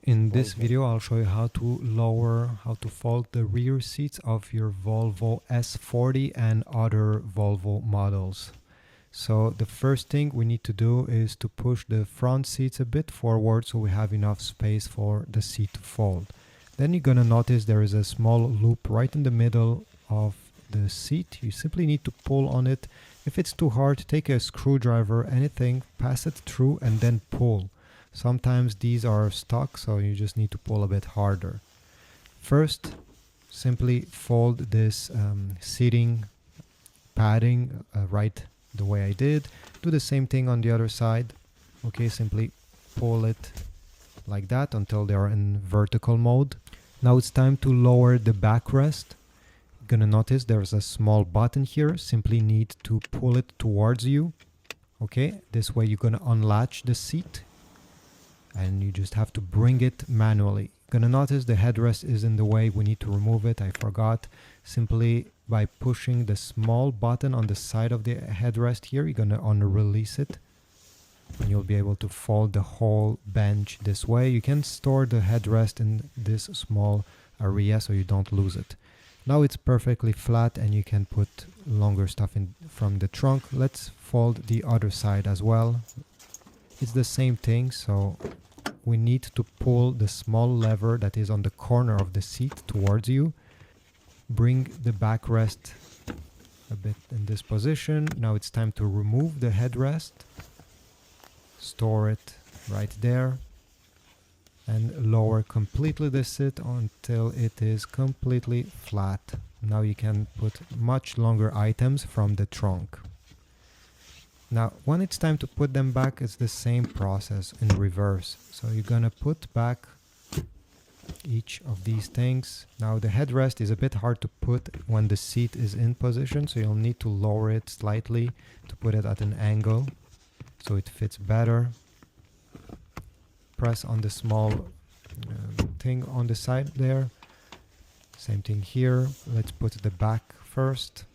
In this video, I'll show you how to fold the rear seats of your Volvo S40 and other Volvo models. So the first thing we need to do is to push the front seats a bit forward so we have enough space for the seat to fold. Then you're gonna notice there is a small loop right in the middle of the seat. You simply need to pull on it. If it's too hard, take a screwdriver, anything, pass it through and then pull. Sometimes these are stuck, so you just need to pull a bit harder. First, simply fold this seating padding right the way I did. Do the same thing on the other side. Okay, simply pull it like that until they are in vertical mode. Now it's time to lower the backrest. You're gonna notice there's a small button here. Simply need to pull it towards you. Okay, this way you're gonna unlatch the seat. And you just have to bring it manually. You're gonna notice the headrest is in the way. We need to remove it. I forgot. Simply by pushing the small button on the side of the headrest here, you're gonna release it. And you'll be able to fold the whole bench this way. You can store the headrest in this small area so you don't lose it. Now it's perfectly flat and you can put longer stuff in from the trunk. Let's fold the other side as well. It's the same thing, so we need to pull the small lever that is on the corner of the seat towards you. Bring the backrest a bit in this position. Now it's time to remove the headrest. Store it right there. And lower completely the seat until it is completely flat. Now you can put much longer items from the trunk. Now, when it's time to put them back, it's the same process in reverse. So you're gonna put back each of these things. Now the headrest is a bit hard to put when the seat is in position, so you'll need to lower it slightly to put it at an angle so it fits better. Press on the small thing on the side there. Same thing here. Let's put the back first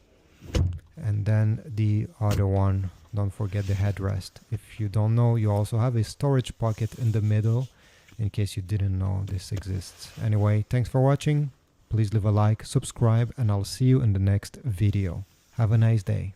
and then the other one. Don't forget the headrest. If you don't know, you also have a storage pocket in the middle in case you didn't know this exists. Anyway, thanks for watching. Please leave a like, subscribe, and I'll see you in the next video. Have a nice day.